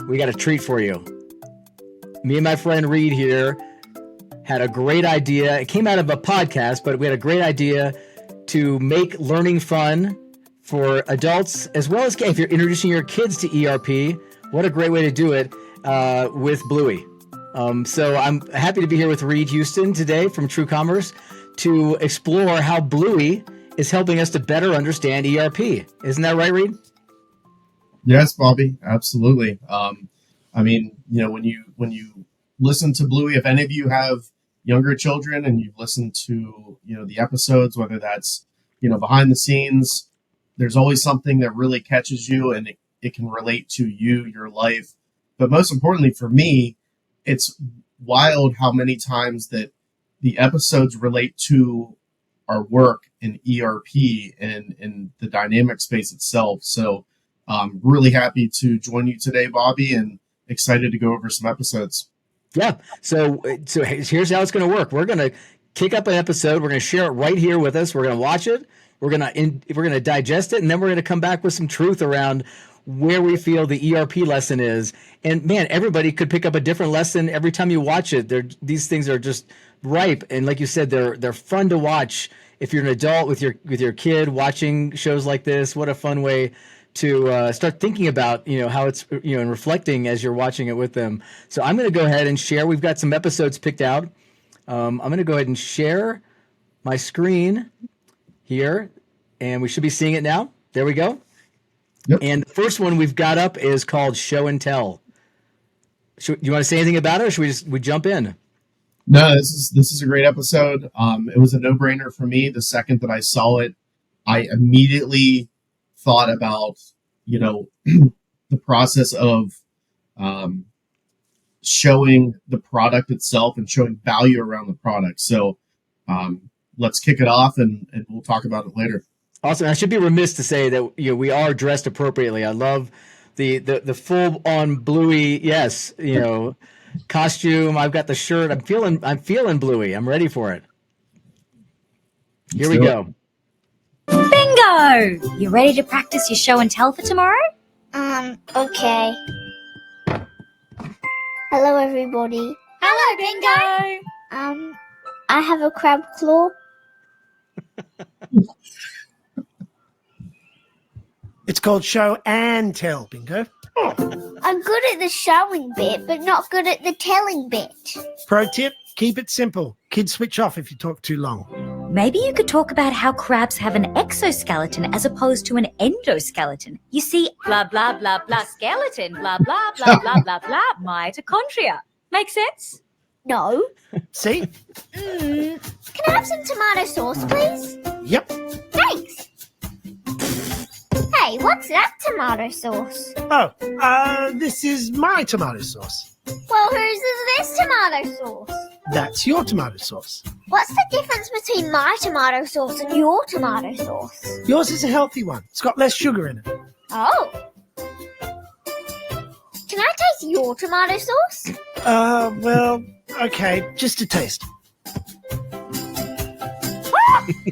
we got a treat for you. Me and my friend Reed here had a great idea. It came out of a podcast, but we had a great idea to make learning fun for adults, as well as if you're introducing your kids to ERP. What a great way to do it with BLOO. So I'm happy to be here with Reed Houston today from True Commerce to explore how BLOO is helping us to better understand ERP. Isn't that right, Reed? Yes, Bobby, absolutely. When you listen to BLOO, if any of you have younger children and you've listened to, the episodes, whether that's, behind the scenes, there's always something that really catches you and it can relate to you, your life. But most importantly for me, it's wild how many times that the episodes relate to our work in ERP and in the dynamic space itself. So I'm really happy to join you today, Bobby, and excited to go over some episodes. Yeah. So here's how it's going to work. We're going to kick up an episode. We're going to share it right here with us. We're going to watch it. We're going to digest it, and then we're going to come back with some truth around where we feel the ERP lesson is. And man, everybody could pick up a different lesson every time you watch it. These things are just ripe, and like you said, they're fun to watch. If you're an adult with your kid watching shows like this, what a fun way to start thinking about how it's and reflecting as you're watching it with them. So I'm going to go ahead and share. We've got some episodes picked out. I'm going to go ahead and share my screen here, and we should be seeing it now. There we go. Yep. And the first one we've got up is called Show and Tell. You want to say anything about it, or should we jump in? No, this is a great episode. It was a no-brainer for me. The second that I saw it, I immediately thought about, the process of showing the product itself and showing value around the product. So let's kick it off and we'll talk about it later. Awesome. I should be remiss to say that we are dressed appropriately. I love the full on bluey, yes, costume. I've got the shirt. I'm feeling bluey. I'm ready for it. Here we go. Bingo! You ready to practice your show and tell for tomorrow? Okay. Hello, everybody. Hello, Bingo! I have a crab claw. It's called show and tell, Bingo. I'm good at the showing bit, but not good at the telling bit. Pro tip, keep it simple. Kids switch off if you talk too long. Maybe you could talk about how crabs have an exoskeleton as opposed to an endoskeleton. You see, blah, blah, blah, blah, skeleton, blah, blah, blah, blah, blah, blah, mitochondria. Make sense? No. See? Can I have some tomato sauce, please? Yep. Thanks. Hey, what's that tomato sauce? Oh, this is my tomato sauce. Well, whose is this tomato sauce? That's your tomato sauce. What's the difference between my tomato sauce and your tomato sauce? Yours is a healthy one. It's got less sugar in it. Oh. Can I taste your tomato sauce? Well, okay, just a taste.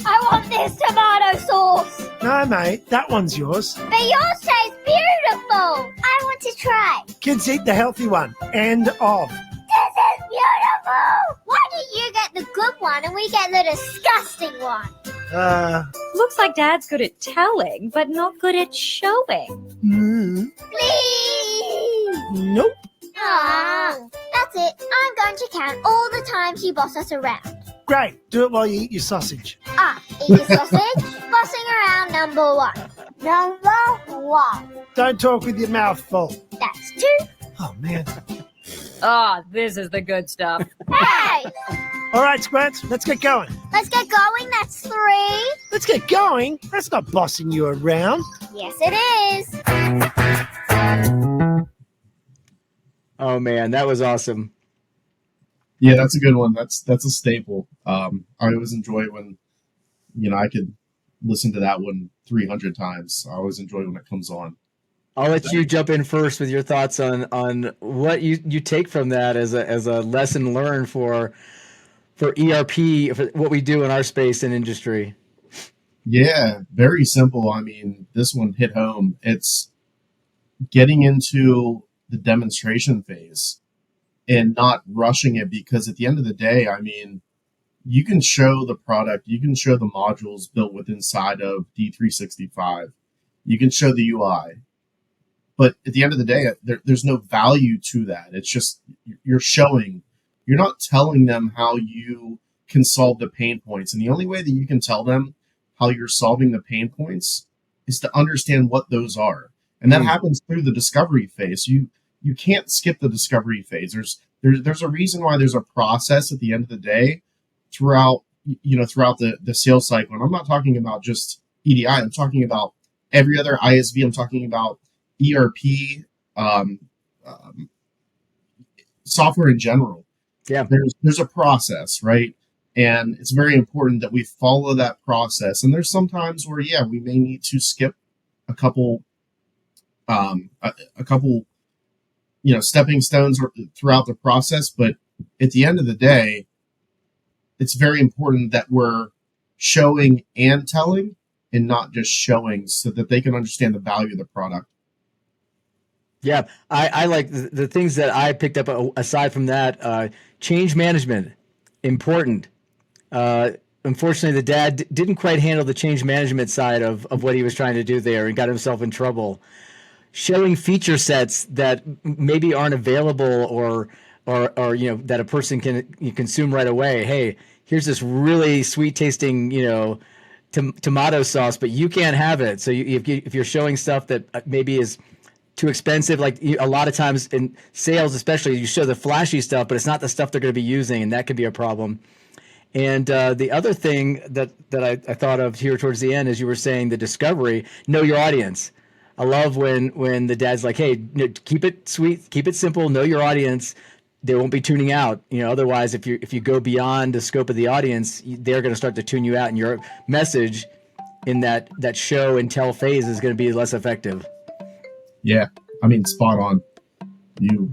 I want this tomato sauce. No, mate, that one's yours. But yours tastes beautiful. I want to try. Kids eat the healthy one. End of. This is beautiful. Why do you get the good one and we get the disgusting one? Looks like Dad's good at telling, but not good at showing. Please. Nope. That's it. I'm going to count all the times you boss us around. Great. Do it while you eat your sausage. Eat a sausage. Bossing around number 1. Number 1. Don't talk with your mouth full. That's 2. Oh, man. This is the good stuff. Hey! All right, Squirts, let's get going. Let's get going. That's 3. Let's get going? That's not bossing you around. Yes, it is. Oh man, that was awesome. Yeah, that's a good one. That's a staple. I always enjoy when, I could listen to that one 300 times. I always enjoy when it comes on. I'll let you jump in first with your thoughts on what you take from that as a lesson learned for ERP, for what we do in our space and industry. Yeah, very simple. I mean, this one hit home. It's getting into the demonstration phase and not rushing it, because at the end of the day, I mean, you can show the product, you can show the modules built with inside of D365, you can show the UI, but at the end of the day, there's no value to that. It's just you're showing, you're not telling them how you can solve the pain points. And the only way that you can tell them how you're solving the pain points is to understand what those are. And that happens through the discovery phase. You can't skip the discovery phase. There's a reason why there's a process at the end of the day throughout the sales cycle. And I'm not talking about just EDI. I'm talking about every other ISV. I'm talking about ERP, software in general. Yeah. There's a process, right? And it's very important that we follow that process. And there's some times where, we may need to skip a couple, stepping stones throughout the process. But at the end of the day, it's very important that we're showing and telling, and not just showing, so that they can understand the value of the product. Yeah, I like the things that I picked up aside from that. Change management, important. Unfortunately, the dad didn't quite handle the change management side of what he was trying to do there, and got himself in trouble. Showing feature sets that maybe aren't available or that a person can consume right away. Hey, here's this really sweet tasting tomato sauce, but you can't have it. So if you're showing stuff that maybe is too expensive, like a lot of times in sales especially, you show the flashy stuff, but it's not the stuff they're going to be using, and that could be a problem. And the other thing that I thought of here towards the end, as you were saying, the discovery, know your audience. I love when the dad's like, hey, keep it sweet, keep it simple, know your audience. They won't be tuning out. Otherwise, if you go beyond the scope of the audience, they're going to start to tune you out, and your message in that show and tell phase is going to be less effective. Yeah, I mean, spot on. You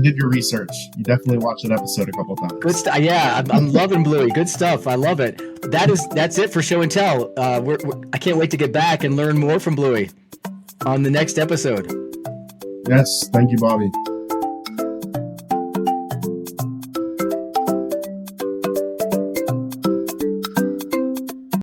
did your research. You definitely watched that episode a couple of times. Good stuff. Yeah, I'm loving Bluey. Good stuff. I love it. That's it for show and tell. I can't wait to get back and learn more from Bluey on the next episode. Yes, thank you, Bobby.